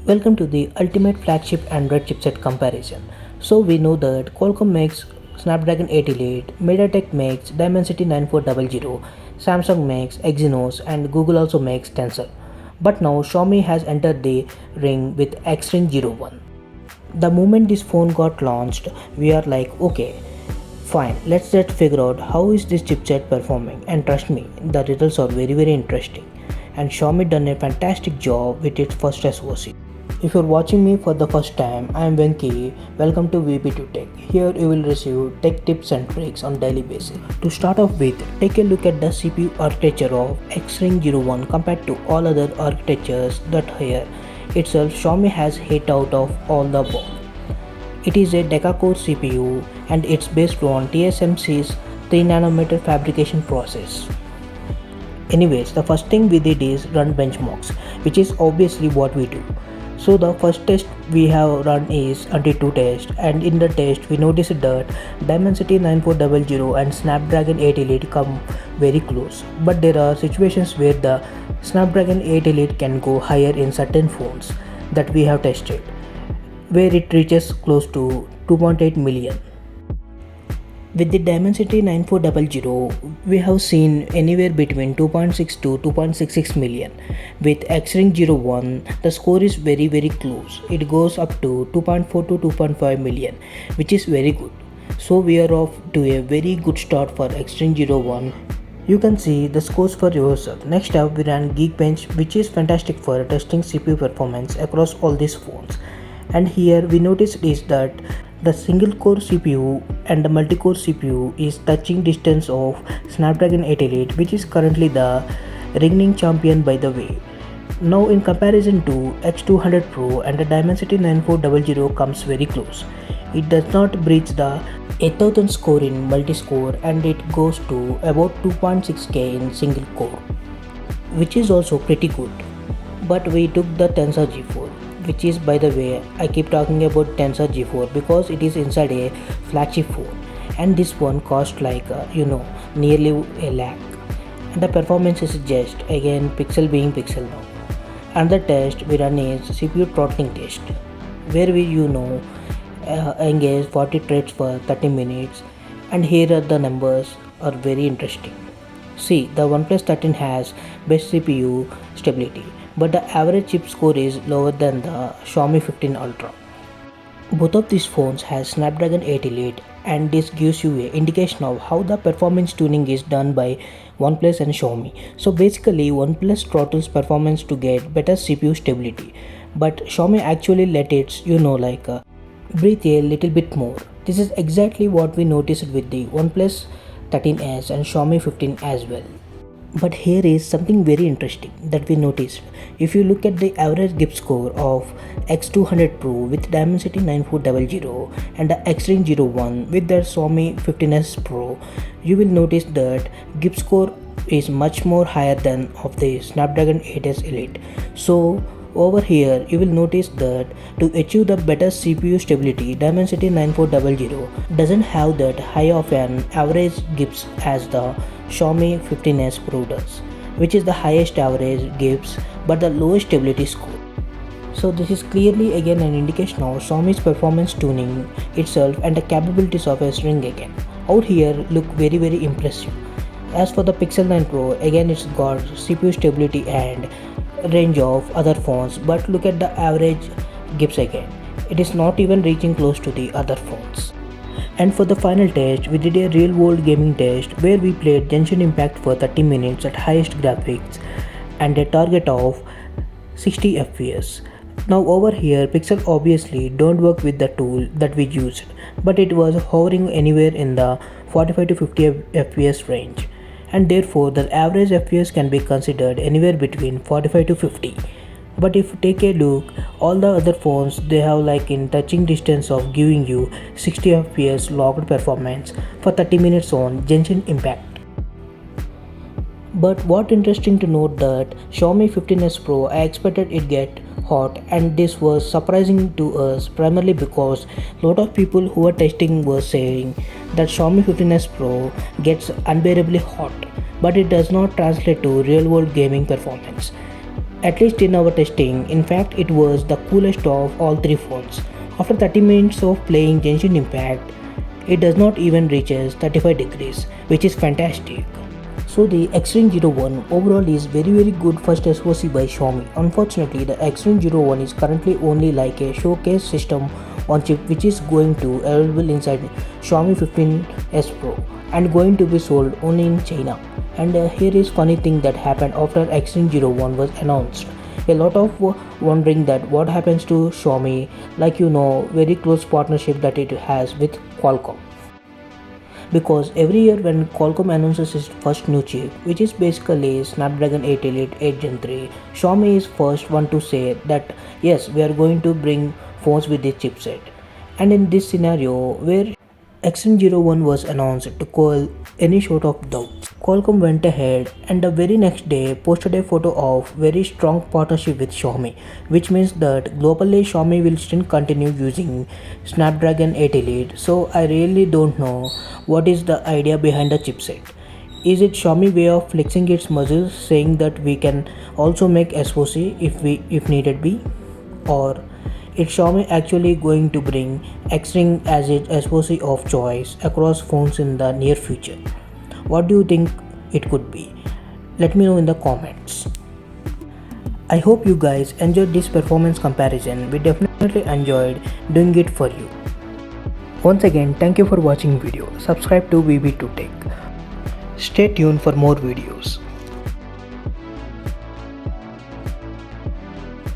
Welcome to the ultimate flagship Android chipset comparison. So we know that Qualcomm makes Snapdragon 8 Elite, MediaTek makes Dimensity 9400, Samsung makes Exynos and Google also makes Tensor. But now Xiaomi has entered the ring with XRING O1. The moment this phone got launched, we are like, okay, fine, let's just figure out how is this chipset performing, and trust me, the results are very interesting. And Xiaomi done a fantastic job with its first SoC. If you're watching me for the first time, I am Venki. Welcome to VP2 Tech. Here you will receive tech tips and tricks on daily basis. To start off with, take a look at the CPU architecture of XRING O1 compared to all other architectures that here itself Xiaomi has hit out of all the above. It is a deca-core CPU and it's based on TSMC's 3nm fabrication process. Anyways, the first thing we did is run benchmarks, which is obviously what we do. So the first test we have run is anti-2 test, and in the test we noticed that Dimensity 9400 and Snapdragon 8 Elite come very close, but there are situations where the Snapdragon 8 Elite can go higher in certain phones that we have tested, where it reaches close to 2.8 million. With the Dimensity 9400, we have seen anywhere between 2.6 to 2.66 million. With XRING O1, the score is very close. It goes up to 2.4 to 2.5 million, which is very good. So we are off to a very good start for XRING O1. You can see the scores for yourself. Next up, we ran Geekbench, which is fantastic for testing CPU performance across all these phones. And here we noticed is that the single core CPU and the multi-core CPU is touching distance of Snapdragon 8 Elite, which is currently the reigning champion by the way. Now in comparison to H200 Pro and the Dimensity 9400 comes very close. It does not breach the 8000 score in multi-score and it goes to about 2.6k in single core, which is also pretty good. But we took the Tensor G4, which is, by the way, I keep talking about Tensor G4 because it is inside a flagship phone, and this one cost like nearly a lakh, and the performance is just again pixel being pixel now. Another test we run is CPU throttling test, where we engage 40 threads for 30 minutes, and here are the numbers are very interesting. See, the OnePlus 13 has best CPU stability, but the average chip score is lower than the Xiaomi 15 Ultra. Both of these phones has Snapdragon 8 Elite, and this gives you an indication of how the performance tuning is done by OnePlus and Xiaomi. So basically OnePlus throttles performance to get better CPU stability, but Xiaomi actually let it breathe a little bit more. This is exactly what we noticed with the OnePlus 13s and Xiaomi 15 as well. But here is something very interesting that we noticed. If you look at the average GIP score of X200 Pro with Dimensity 9400 and the XRING O1 with the Xiaomi 15s Pro, you will notice that GIP score is much more higher than of the Snapdragon 8s Elite. So over here you will notice that to achieve the better CPU stability, Dimensity 9400 doesn't have that high of an average GIPS as the Xiaomi 15s Pro does, which is the highest average GIPS but the lowest stability score. So this is clearly again an indication of Xiaomi's performance tuning itself and the capabilities of its ring again. Out here look very impressive. As for the Pixel 9 Pro, again it's got CPU stability and range of other phones, but look at the average GIPS again. It is not even reaching close to the other phones. And for the final test, we did a real world gaming test where we played Genshin Impact for 30 minutes at highest graphics and a target of 60 FPS. Now over here Pixel obviously don't work with the tool that we used, but it was hovering anywhere in the 45 to 50 FPS range, and therefore the average FPS can be considered anywhere between 45 to 50. But if you take a look, all the other phones they have like in touching distance of giving you 60 FPS locked performance for 30 minutes on Genshin Impact. But what interesting to note that Xiaomi 15s Pro, I expected it get hot, and this was surprising to us primarily because lot of people who were testing were saying that Xiaomi 15s Pro gets unbearably hot, but it does not translate to real world gaming performance. At least in our testing, in fact it was the coolest of all three phones. After 30 minutes of playing Genshin Impact, it does not even reaches 35 degrees, which is fantastic. So the XRING O1 overall is very good first SoC by Xiaomi. Unfortunately, the XRING O1 is currently only like a showcase system on chip which is going to available inside Xiaomi 15s Pro and going to be sold only in China. And here is funny thing that happened after XRING O1 was announced. A lot of wondering that what happens to Xiaomi, like very close partnership that it has with Qualcomm. Because every year when Qualcomm announces its first new chip, which is basically Snapdragon 8 Elite 8 Gen 3, Xiaomi is first one to say that yes, we are going to bring phones with this chipset. And in this scenario where XRING O1 was announced to quell any sort of doubt, Qualcomm went ahead and the very next day posted a photo of very strong partnership with Xiaomi, which means that globally Xiaomi will still continue using Snapdragon 8 Elite. So I really don't know what is the idea behind the chipset. Is it Xiaomi way of flexing its muscles, saying that we can also make SoC if needed be, or is Xiaomi actually going to bring XRING as its SoC of choice across phones in the near future? What do you think it could be? Let me know in the comments. I hope you guys enjoyed this performance comparison. We definitely enjoyed doing it for you. Once again, thank you for watching video. Subscribe to VB2Tech. Stay tuned for more videos.